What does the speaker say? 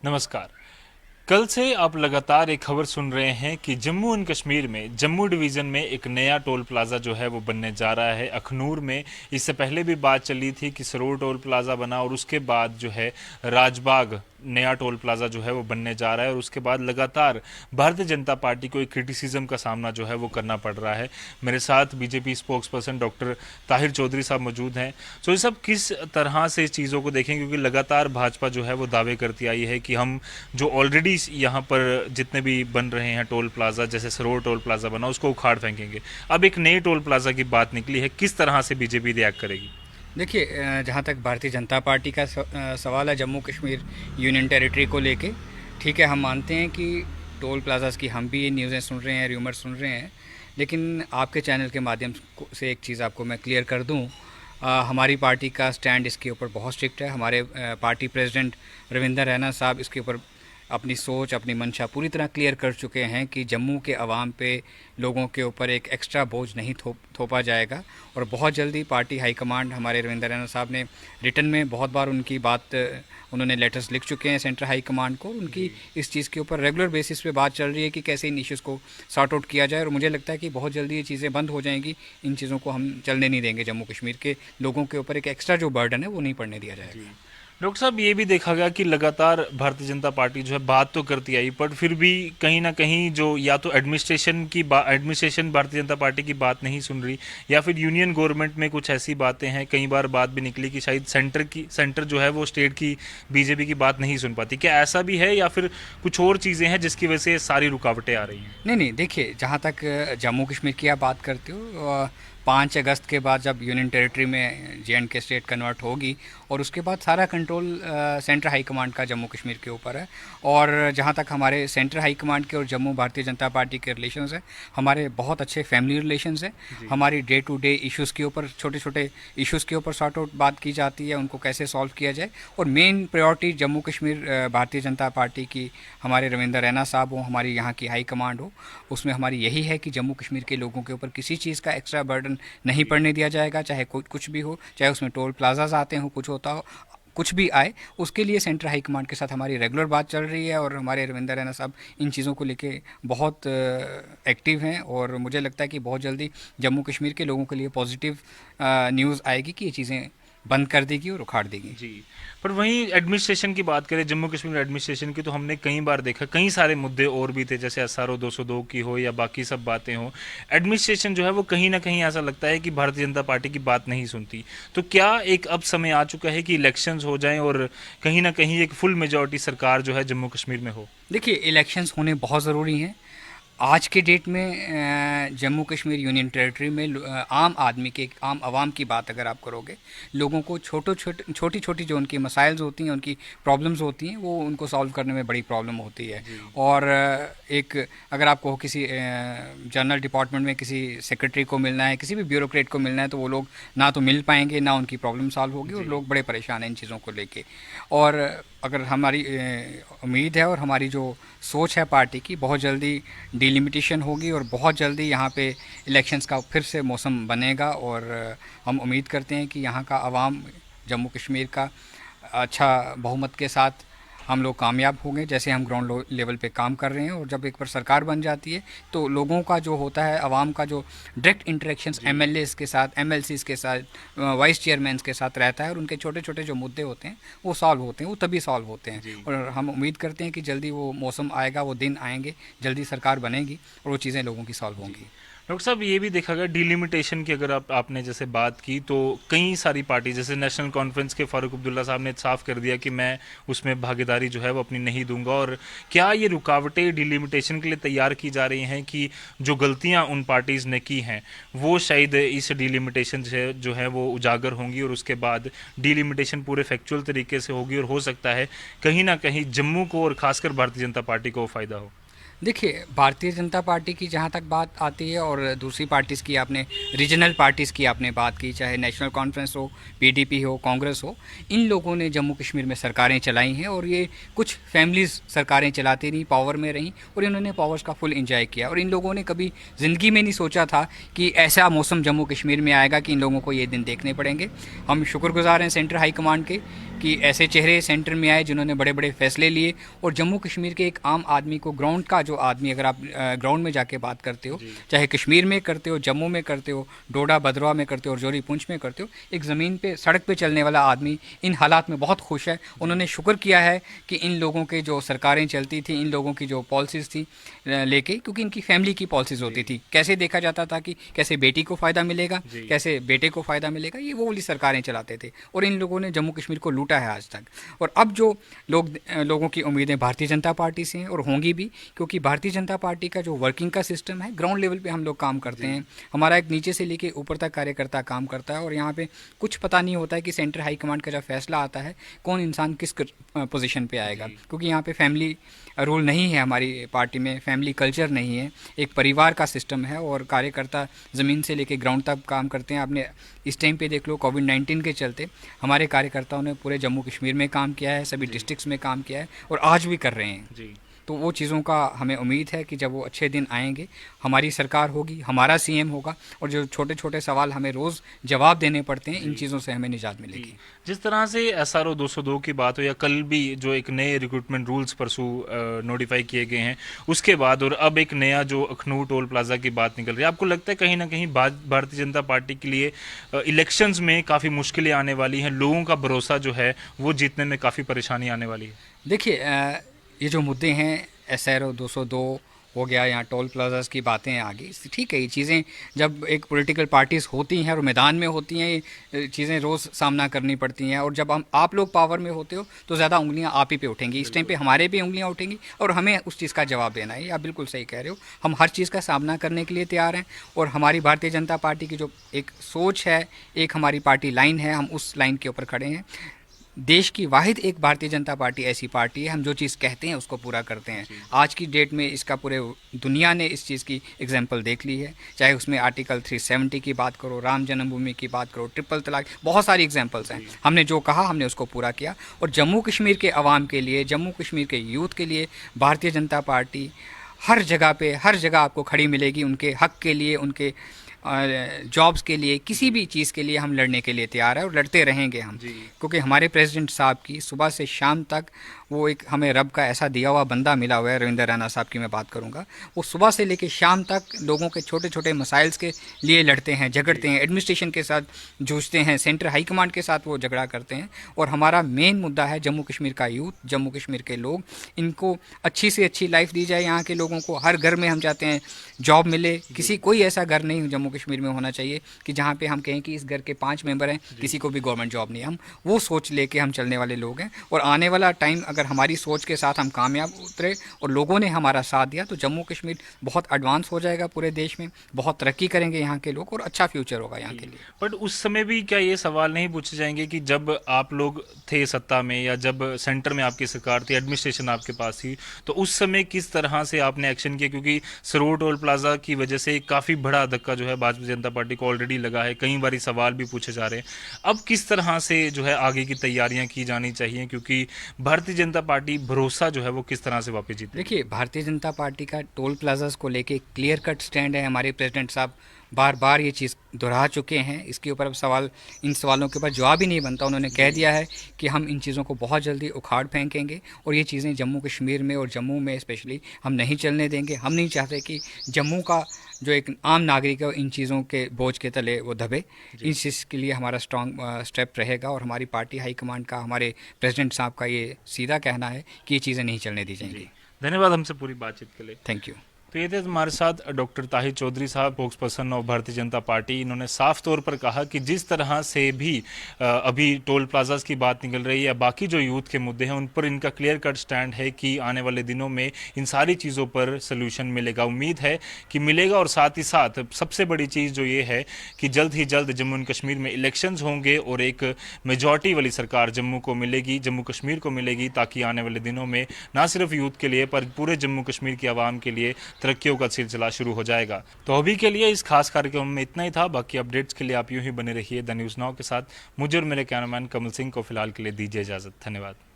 नमस्कार। कल से आप लगातार एक खबर सुन रहे हैं कि जम्मू एंड कश्मीर में जम्मू डिवीज़न में एक नया टोल प्लाज़ा जो है वो बनने जा रहा है अखनूर में। इससे पहले भी बात चली थी कि सरोर टोल प्लाज़ा बना और उसके बाद जो है राजबाग नया टोल प्लाज़ा जो है वो बनने जा रहा है और उसके बाद लगातार भारतीय जनता पार्टी को एक क्रिटिसिज्म का सामना जो है वो करना पड़ रहा है। मेरे साथ BJP spokesperson doctor Tahir Chaudhary साहब मौजूद हैं। ये सब किस तरह से इस चीज़ों को देखें, क्योंकि लगातार भाजपा जो है वो दावे करती आई है कि हम जो ऑलरेडी यहाँ पर जितने भी बन रहे हैं टोल प्लाज़ा, जैसे सरोर टोल प्लाज़ा बना, उसको उखाड़ फेंकेंगे। अब एक नए टोल प्लाज़ा की बात निकली है, किस तरह से बीजेपी रिएक्ट करेगी? देखिए, जहाँ तक भारतीय जनता पार्टी का सवाल है जम्मू कश्मीर यूनियन टेरिटरी को लेके, ठीक है, हम मानते हैं कि टोल प्लाजास की हम भी ये न्यूज़ें सुन रहे हैं, र्यूमर सुन रहे हैं। लेकिन आपके चैनल के माध्यम से एक चीज़ आपको मैं क्लियर कर दूं, हमारी पार्टी का स्टैंड इसके ऊपर बहुत स्ट्रिक्ट है। हमारे पार्टी प्रेसिडेंट रविंदर रैना साहब इसके ऊपर अपनी सोच, अपनी मंशा पूरी तरह क्लियर कर चुके हैं कि जम्मू के अवाम पे, लोगों के ऊपर एक एक्स्ट्रा बोझ नहीं थोपा जाएगा। और बहुत जल्दी पार्टी हाईकमांड, हमारे रविंदर रैना साहब ने रिटर्न में बहुत बार उनकी बात, उन्होंने लेटर्स लिख चुके हैं सेंट्रल हाईकमांड को। उनकी इस चीज़ के ऊपर रेगुलर बेसिस पे बात चल रही है कि कैसे इन इश्यूज़ को सॉर्ट आउट किया जाए। और मुझे लगता है कि बहुत जल्दी ये चीज़ें बंद हो जाएंगी। इन चीज़ों को हम चलने नहीं देंगे। जम्मू कश्मीर के लोगों के ऊपर एक एक्स्ट्रा जो बर्डन है वो नहीं पड़ने दिया जाएगा। डॉक्टर साहब, ये भी देखा गया कि लगातार भारतीय जनता पार्टी जो है बात तो करती आई, पर फिर भी कहीं ना कहीं जो या तो एडमिनिस्ट्रेशन भारतीय जनता पार्टी की बात नहीं सुन रही, या फिर यूनियन गवर्नमेंट में कुछ ऐसी बातें हैं। कई बार बात भी निकली कि शायद सेंटर जो है वो स्टेट की बीजेपी की बात नहीं सुन पाती। क्या ऐसा भी है या फिर कुछ और चीज़ें हैं जिसकी वजह से सारी रुकावटें आ रही हैं? नहीं नहीं, देखिए, जहाँ तक जम्मू कश्मीर की आप बात करते हो, 5 अगस्त के बाद जब यूनियन टेरिटरी में JNK स्टेट कन्वर्ट होगी और उसके बाद सारा कंट्रोल सेंट्रल हाई कमांड का जम्मू कश्मीर के ऊपर है। और जहाँ तक हमारे सेंट्रल हाई कमांड के और जम्मू भारतीय जनता पार्टी के रिलेशंस हैं, हमारे बहुत अच्छे फैमिली रिलेशंस हैं। हमारी डे टू डे इश्यूज़ के ऊपर, छोटे छोटे इश्यूज़ के ऊपर सॉर्ट आउट बात की जाती है, उनको कैसे सॉल्व किया जाए। और main priority Jammu Kashmir Bharatiya Janata party की, हमारे रविंदर रैना साहब हो, हमारी यहाँ की हाई कमांड हो, उसमें हमारी यही है कि जम्मू कश्मीर के लोगों के ऊपर किसी चीज़ का एक्स्ट्रा बर्डन नहीं पड़ने दिया जाएगा। चाहे कुछ भी हो, चाहे उसमें टोल प्लाजाज आते हो, कुछ होता हो, कुछ भी आए, उसके लिए सेंट्रल हाई कमांड के साथ हमारी रेगुलर बात चल रही है। और हमारे रविंदर रैना साहब इन चीज़ों को लेके बहुत एक्टिव हैं। और मुझे लगता है कि बहुत जल्दी जम्मू कश्मीर के लोगों के लिए पॉजिटिव न्यूज़ आएगी कि ये चीज़ें बंद कर देगी और उखाड़ देगी। जी। पर वहीं एडमिनिस्ट्रेशन की बात करें, जम्मू कश्मीर एडमिनिस्ट्रेशन की, तो हमने कई बार देखा कई सारे मुद्दे और भी थे, जैसे SRO 202 की हो या बाकी सब बातें हो। एडमिनिस्ट्रेशन जो है वो कहीं ना कहीं ऐसा लगता है कि भारतीय जनता पार्टी की बात नहीं सुनती। तो क्या एक अब समय आ चुका है कि इलेक्शंस हो जाएं और कहीं ना कहीं एक फुल मेजॉरिटी सरकार जो है जम्मू कश्मीर में हो? देखिए, इलेक्शंस होने बहुत ज़रूरी हैं। आज के डेट में जम्मू कश्मीर यूनियन टेरिटरी में आम आदमी के, आम आवाम की बात अगर आप करोगे, लोगों को छोटी छोटी जो उनकी मसाइल्स होती हैं, उनकी प्रॉब्लम्स होती हैं, वो उनको सॉल्व करने में बड़ी प्रॉब्लम होती है। और एक, अगर आपको किसी जनरल डिपार्टमेंट में किसी सेक्रेटरी को मिलना है, किसी भी ब्यूरोक्रेट को मिलना है, तो वो लोग ना तो मिल पाएंगे, ना उनकी प्रॉब्लम सॉल्व होगी, और लोग बड़े परेशान हैं इन चीज़ों को लेके। और अगर हमारी उम्मीद है और हमारी जो सोच है पार्टी की, बहुत जल्दी डिलिमिटेशन होगी और बहुत जल्दी यहाँ पे इलेक्शंस का फिर से मौसम बनेगा। और हम उम्मीद करते हैं कि यहाँ का अवाम, जम्मू कश्मीर का, अच्छा बहुमत के साथ हम लोग कामयाब होंगे, जैसे हम ग्राउंड लेवल पे काम कर रहे हैं। और जब एक बार सरकार बन जाती है तो लोगों का जो होता है, आवाम का जो डायरेक्ट इंटरेक्शंस MLAs के साथ, MLCs के साथ, वाइस चेयरमैन्स के साथ रहता है, और उनके छोटे छोटे जो मुद्दे होते हैं वो सॉल्व होते हैं, वो तभी सॉल्व होते हैं। और हम उम्मीद करते हैं कि जल्दी वो मौसम आएगा, वो दिन आएंगे, जल्दी सरकार बनेगी और वो चीज़ें लोगों की सॉल्व होंगी। डॉक्टर साहब, ये भी देखा गया डिलिमिटेशन की, अगर आपने जैसे बात की, तो कई सारी पार्टी, जैसे नेशनल कॉन्फ्रेंस के फारूक अब्दुल्ला साहब ने साफ कर दिया कि मैं उसमें भागीदारी जो है वो अपनी नहीं दूंगा। और क्या ये रुकावटें डिलिमिटेशन के लिए तैयार की जा रही हैं कि जो गलतियां उन पार्टीज़ ने की हैं वो शायद इस डिलिमिटेशन से जो है वो उजागर होंगी, और उसके बाद डिलिमिटेशन पूरे फैक्चुअल तरीके से होगी, और हो सकता है कहीं ना कहीं जम्मू को और खासकर भारतीय जनता पार्टी को फ़ायदा हो? देखिए, भारतीय जनता पार्टी की जहाँ तक बात आती है, और दूसरी पार्टीज़ की आपने, रीजनल पार्टीज़ की आपने बात की, चाहे नेशनल कॉन्फ्रेंस हो, PDP हो, कांग्रेस हो, इन लोगों ने जम्मू कश्मीर में सरकारें चलाई हैं। और ये कुछ फैमिलीज़ सरकारें चलाती रहीं, पावर में रहीं, और इन्होंने पावर्स का फुल एंजॉय किया। और इन लोगों ने कभी ज़िंदगी में नहीं सोचा था कि ऐसा मौसम जम्मू कश्मीर में आएगा कि इन लोगों को ये दिन देखने पड़ेंगे। हम शुक्रगुजार हैं सेंट्रल हाई कमांड के कि ऐसे चेहरे सेंटर में आए जिन्होंने बड़े बड़े फैसले लिए और जम्मू कश्मीर के एक आम आदमी को, ग्राउंड का जो आदमी, अगर आप ग्राउंड में जाके बात करते हो, चाहे कश्मीर में करते हो, जम्मू में करते हो, डोडा भद्रवाह में करते हो और जोरी पुंछ में करते हो, एक ज़मीन पे सड़क पे चलने वाला आदमी इन हालात में बहुत खुश है। उन्होंने शुक्र किया है कि इन लोगों के जो सरकारें चलती थी, इन लोगों की जो पॉलिसीज़ थी लेके, क्योंकि इनकी फैमिली की पॉलिसीज़ होती थी, कैसे देखा जाता था कि कैसे बेटी को फ़ायदा मिलेगा, कैसे बेटे को फ़ायदा मिलेगा, ये वो वाली सरकारें चलाते थे और इन लोगों ने जम्मू कश्मीर को लूटा है आज तक। और अब जो लोगों की उम्मीदें भारतीय जनता पार्टी से हैं और होंगी भी, क्योंकि भारतीय जनता पार्टी का जो वर्किंग का सिस्टम है, ग्राउंड लेवल पे हम लोग काम करते हैं, हमारा एक नीचे से लेके ऊपर तक कार्यकर्ता काम करता है और यहाँ पे कुछ पता नहीं होता है कि सेंटर हाई कमांड का जब फैसला आता है कौन इंसान किस पोजीशन पे आएगा, क्योंकि यहाँ पे फैमिली रूल नहीं है, हमारी पार्टी में फैमिली कल्चर नहीं है, एक परिवार का सिस्टम है और कार्यकर्ता ज़मीन से लेके ग्राउंड तक काम करते हैं। आपने इस टाइम पे देख लो, कोविड-19 के चलते हमारे कार्यकर्ताओं ने पूरे जम्मू कश्मीर में काम किया है, सभी डिस्ट्रिक्ट्स में काम किया है और आज भी कर रहे हैं। तो वो चीज़ों का हमें उम्मीद है कि जब वो अच्छे दिन आएंगे, हमारी सरकार होगी, हमारा सीएम होगा और जो छोटे छोटे सवाल हमें रोज़ जवाब देने पड़ते हैं, इन चीज़ों से हमें निजात मिलेगी। जिस तरह से SRO 202 की बात हो या कल भी जो एक नए रिक्रूटमेंट रूल्स परसों नोटिफाई किए गए हैं, उसके बाद और अब एक नया जो अखनूर टोल प्लाजा की बात निकल रही है, आपको लगता है कहीं ना कहीं भारतीय जनता पार्टी के लिए इलेक्शंस में काफ़ी मुश्किलें आने वाली हैं, लोगों का भरोसा जो है वो जीतने में काफ़ी परेशानी आने वाली है? देखिए, ये जो मुद्दे हैं, SRO 202 हो गया, यहाँ टोल प्लाजास की बातें आ गई, ठीक है, ये चीज़ें जब एक पॉलिटिकल पार्टीज़ होती हैं और मैदान में होती हैं, ये चीज़ें रोज़ सामना करनी पड़ती हैं और जब आप लोग पावर में होते हो तो ज़्यादा उंगलियां आप ही पे उठेंगी, इस टाइम पे हमारे भी उंगलियां उठेंगी और हमें उस चीज़ का जवाब देना है। आप बिल्कुल सही कह रहे हो, हम हर चीज़ का सामना करने के लिए तैयार हैं और हमारी भारतीय जनता पार्टी की जो एक सोच है, एक हमारी पार्टी लाइन है, हम उस लाइन के ऊपर खड़े हैं। देश की वाहिद एक भारतीय जनता पार्टी ऐसी पार्टी है, हम जो चीज़ कहते हैं उसको पूरा करते हैं। आज की डेट में इसका पूरे दुनिया ने इस चीज़ की एग्जांपल देख ली है, चाहे उसमें आर्टिकल 370 की बात करो, राम जन्मभूमि की बात करो, ट्रिपल तलाक, बहुत सारी एग्जांपल्स हैं। हमने जो कहा हमने उसको पूरा किया और जम्मू कश्मीर के अवाम के लिए, जम्मू कश्मीर के यूथ के लिए भारतीय जनता पार्टी हर जगह पे, हर जगह आपको खड़ी मिलेगी, उनके हक के लिए, उनके जॉब्स के लिए, किसी भी चीज़ के लिए हम लड़ने के लिए तैयार है और लड़ते रहेंगे हम, क्योंकि हमारे प्रेसिडेंट साहब की सुबह से शाम तक वो एक हमें रब का ऐसा दिया हुआ बंदा मिला हुआ है। रविंदर रैना साहब की मैं बात करूंगा, वो सुबह से लेकर शाम तक लोगों के छोटे छोटे मसाइल्स के लिए लड़ते हैं, झगड़ते हैं, एडमिनिस्ट्रेशन के साथ जूझते हैं, सेंटर हाई कमांड के साथ वो झगड़ा करते हैं। और हमारा मेन मुद्दा है जम्मू कश्मीर का यूथ, जम्मू कश्मीर के लोग, इनको अच्छी से अच्छी लाइफ दी जाए। यहाँ के लोगों को हर घर में हम चाहते हैं जॉब मिले, कोई ऐसा घर नहीं जम्मू कश्मीर में होना चाहिए कि जहाँ पे हम कहें कि इस घर के 5 मेंबर हैं, किसी को भी गवर्नमेंट जॉब नहीं है। हम वो सोच लेके हम चलने वाले लोग हैं और आने वाला टाइम अगर हमारी सोच के साथ हम कामयाब उतरे और लोगों ने हमारा साथ दिया तो जम्मू कश्मीर बहुत एडवांस हो जाएगा, पूरे देश में बहुत तरक्की करेंगे यहाँ के लोग और अच्छा फ्यूचर होगा यहाँ के लिए। बट उस समय भी क्या ये सवाल नहीं पूछे जाएंगे कि जब आप लोग थे सत्ता में या जब सेंटर में आपकी सरकार थी, एडमिनिस्ट्रेशन आपके पास थी, तो उस समय किस तरह से आपने एक्शन किया? क्योंकि सरोवर टोल प्लाजा की वजह से काफ़ी बड़ा धक्का जो है भारतीय जनता पार्टी को ऑलरेडी लगा है, कई बारी सवाल भी पूछे जा रहे हैं। अब किस तरह से जो है आगे की तैयारियां की जानी चाहिए, क्योंकि भारतीय जनता पार्टी भरोसा जो है वो किस तरह से वापस जीते? देखिए, भारतीय जनता पार्टी का टोल प्लाजास को लेके क्लियर कट स्टैंड है। हमारे प्रेसिडेंट साहब बार बार ये चीज़ दोहरा चुके हैं, इसके ऊपर अब इन सवालों के ऊपर जवाब ही नहीं बनता। उन्होंने कह दिया है कि हम इन चीज़ों को बहुत जल्दी उखाड़ फेंकेंगे और ये चीज़ें जम्मू कश्मीर में और जम्मू में स्पेशली हम नहीं चलने देंगे। हम नहीं चाहते कि जम्मू का जो एक आम नागरिक है इन चीज़ों के बोझ के तले वो दबे। इस चीज़ के लिए हमारा स्ट्रॉन्ग स्टेप रहेगा और हमारी पार्टी हाईकमांड का, हमारे प्रेसिडेंट साहब का ये सीधा कहना है कि ये चीज़ें नहीं चलने दी जाएंगी। धन्यवाद हमसे पूरी बातचीत के लिए। Thank you. तो ये थे हमारे साथ डॉक्टर ताहिर चौधरी साहब, spokes person of Bharatiya Janata party. इन्होंने साफ तौर पर कहा कि जिस तरह से भी अभी टोल प्लाजास की बात निकल रही है, बाकी जो यूथ के मुद्दे हैं उन पर इनका क्लियर कट स्टैंड है कि आने वाले दिनों में इन सारी चीज़ों पर सलूशन मिलेगा। उम्मीद है कि मिलेगा और साथ ही साथ सबसे बड़ी चीज़ जो ये है कि जल्द ही जल्द जम्मू एंड कश्मीर में इलेक्शंस होंगे और एक मेजॉरिटी वाली सरकार जम्मू को मिलेगी, जम्मू कश्मीर को मिलेगी, ताकि आने वाले दिनों में ना सिर्फ यूथ के लिए पर पूरे जम्मू कश्मीर की आवाम के लिए तरक्कियों का सिलसिला शुरू हो जाएगा। तो अभी के लिए इस खास कार्यक्रम में इतना ही था। बाकी अपडेट्स के लिए आप यूं ही बने रहिए द न्यूज़ नाउ के साथ। मुझे और मेरे कैमरामैन कमल सिंह को फिलहाल के लिए दीजिए इजाजत। धन्यवाद।